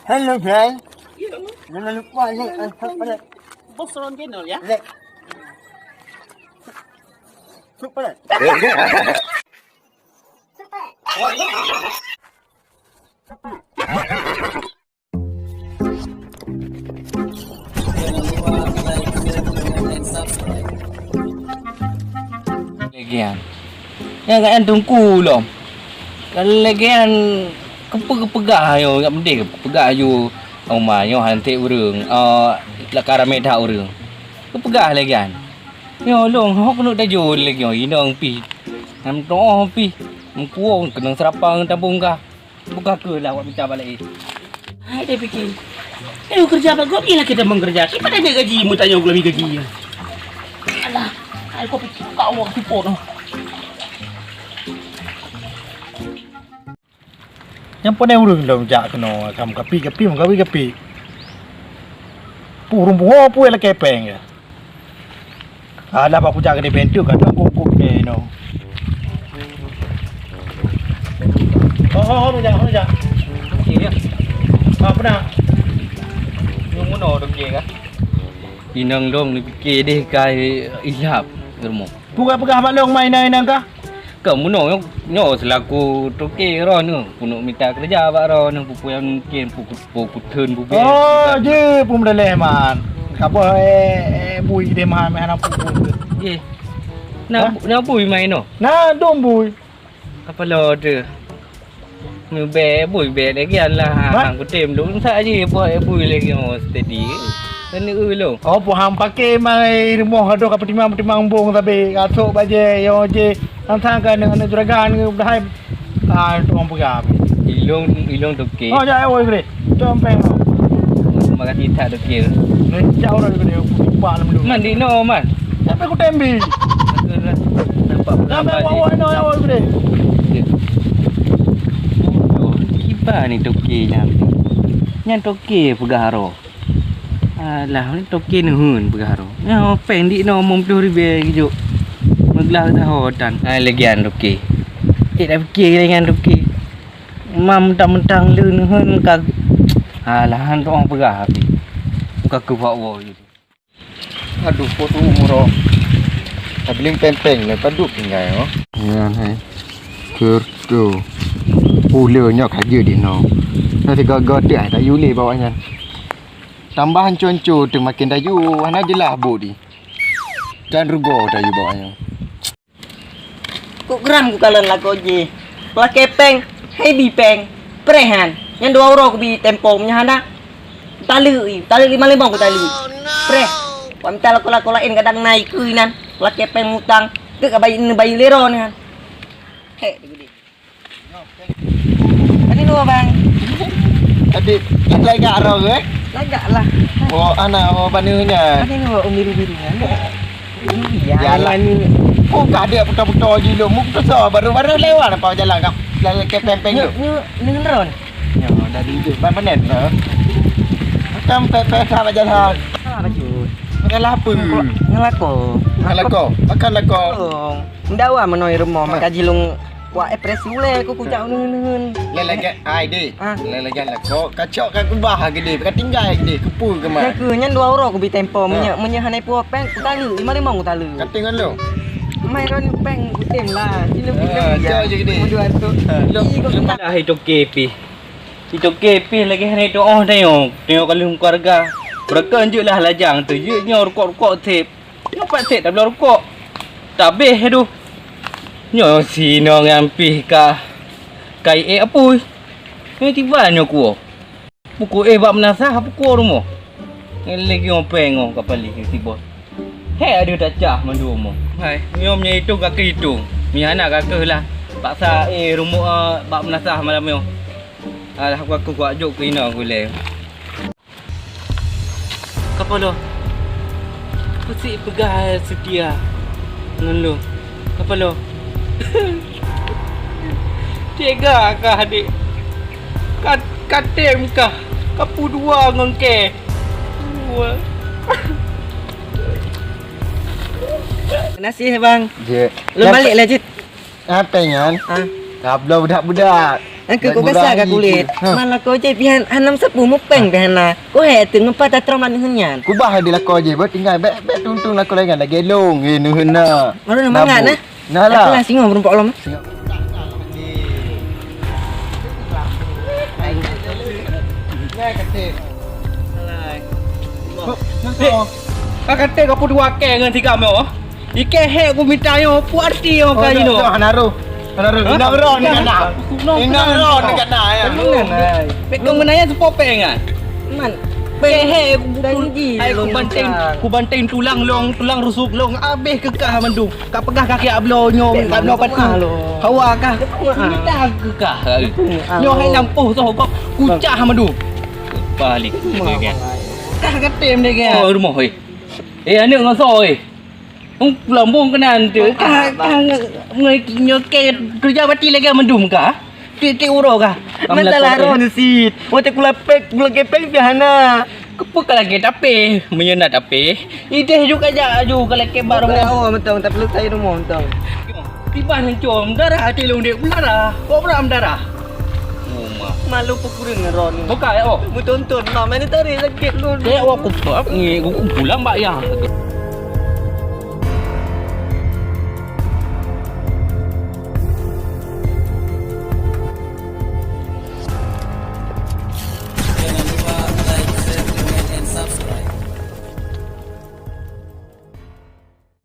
Hello, friend. Ya, Jangan lupa like and subscribe. bos Ron channel ya. Like. Subscribe. Lagian. Yang kan tungku lom. Kalau lagian kepegah yo, kat mendek kepegah yo. Rumah yo hantik urang. Lakara medah urang. Kepegah lagian. Yo long hok nak tajo lagi yo inang pi. Nam to pi. Mengkuang kena serapang tabung kah. Buka ke lah awak minta balik. Hai dia fikir. Kerja apa kau gila kita mengerja. Kita ada gaji, mu tanya aku lebih gaji. Alah, hai kau fikir kau mau support noh. Yang pun urang dah jak kena kam kapi purung bunga pu la kepeng ya ala pa puja ke bentuk kan aku ke no oh ja Okey dia. apa dah Yung muno dok je kah? Inang dong ni fikir deh kai ilap rumah. buka pegah mak long mainan nang kah Kamu nyo selaku toke ro nu puno minta kerja bak ro nu pupu yang mungkin puku turn pupu. oh je pun dah man kapo bui de man mana pukul Ye. Na bui mai no. nah dom bui Apa lo tu? Mu bui lagi lah hang ku tem lu tak je bui lagi steady. Kan ni lo. oh pu ham pakai mai rumah ada ka timang bong tapi kasuk baje yo je antang kan dengan juragan dah hai tuang pegah Ilong toke. oh ja oi gre compeng Makasih tak toke. ni jauh dah gre lupa lam lu Man di no man. tapi ku tembi Nampak sampai berapa bawa no oi gre Kiba ni toke nanti. Nyan toke pegaro. Alah ni toke ni hun pegaro. Ya peng di no mum tu ribe gijo. Meglah dah hodan. Lagian toke. Dak fikir dengan toke. Mam mentang-mentang leun hun ka. Alah han tong pegah api. Muka ku bawa wo gitu. Aduh, foto umur. Tabling pempeng le paduk tinggal yo. ya hai kerto pulanya kaje di no nanti gagal dia tak yuli bawanya tambahan conco tu makin dayu ana jelah bu di dan rugo dayu bawanya Kau geram ku kalian lah kau je. Pelah kepeng, hai bipeng, prehan. Yang 2 euro ku bi tempo punya hana. Tali 5 ku tali. Preh. Kau minta laku lain kadang naik kuinan. Pelah kepeng mutang. Ke bayi lero ni kan. Hei, gede. Ini dua bang. Adik, lagi gak ro ke? Lagak lah. Oh, anak panunya. Ini dua biru-biru kan. Jalan ni. Oh, gak ada putar-putar je lu. Mu besar baru lewat apa jalan kap. Jalan ke pempeng tu. Ni ron. Ya, dari itu. Benar ke? Macam pepek sama jalan. Ah, baju. Makan apa? Ngelako. Makan lako. Oh, ndawa menoi rumah makajilung wa presi ule ku kucak nun. Lelaki ID. Ah. Lelaki lako. Kacok kan kubah gede. Kan tinggal gede. Kepu ke Ya mak. ke nyan 2 euro ku bi tempo menye hanai pu peng ku tali 5 ku tali. Kata dengan lu. Mai ron peng ku tem lah. Sini jauh je gede. Muduan tu. Dah itu kepi. Itu kepi lagi hari itu tengok kalau keluarga. Mereka anjuklah lajang tu. Ye nyo rokok tip. Nampak tip dah belum rokok. Tak habis aduh. Nyo sino ngampi ka. Kai apa? Ni tiba nyo ku. Buku bab menasah buku rumah. Ni lagi ngopeng kapal lagi tiba. Hei ada tak cah mandu mo. Hai, nyo nya itu kaki itu. Mi anak kakak lah. Paksa rumah bab menasah malam yo. Alah aku ajuk ke ina aku le. Kapalo. Pusik pegah setia. Nulu. Kapalo. Tega kah adik? Katem kah? Kapu dua ngengke. Nasi bang. Je. Lu balik lah Jit. Apa yang? Ah. Tak belum budak-budak. Angka kau kasar ke kulit. Malah kau je pihan hanam sapu mupeng pihan na. Kau hetu ngapa tak teram lan henyan. Ku bah dia lah kau je, buat tinggal bet tuntung lah kau lagi lagi gelong nu hena. Baru nama ngan na. Nah lah. Lah singo berumpak lom. Kau kata kau pun dua ke dengan tiga meo. Ike he aku minta yo puarti yo kali no. Hanaru ro ni kana. Ina ro ni kana ya. Pekong menanya sepopeng ah. Man. Pehe Janji. ku banting tulang rusuk long abeh kekah mandu. Kak pegah kaki ablo nyong ablo patu. Hawa kah? Minta kekah. Nyong hai lampuh tu kau kucah mandu. Balik kan. Kah katem dia kan. Oh rumah oi. Anak ngaso oi. Lambung kenan tu. Kah ngai nyoket kerja bati lagi mendum kah? Ti uro kah? Masalah ron sit. Wate kula pek kula kepeng piana. Kepu lagi tapi menyenat tapi. Ide juga aja aju kalau ke baru. Oh, mentang tak perlu saya rumah mentang. Tiba nang com darah hati lu dia darah. Kau beram darah. Malu pukurin ron. Buka ya oh. Mu tonton, mama ni tadi sakit lu. Dia awak ku ni ku pulang mbak ya.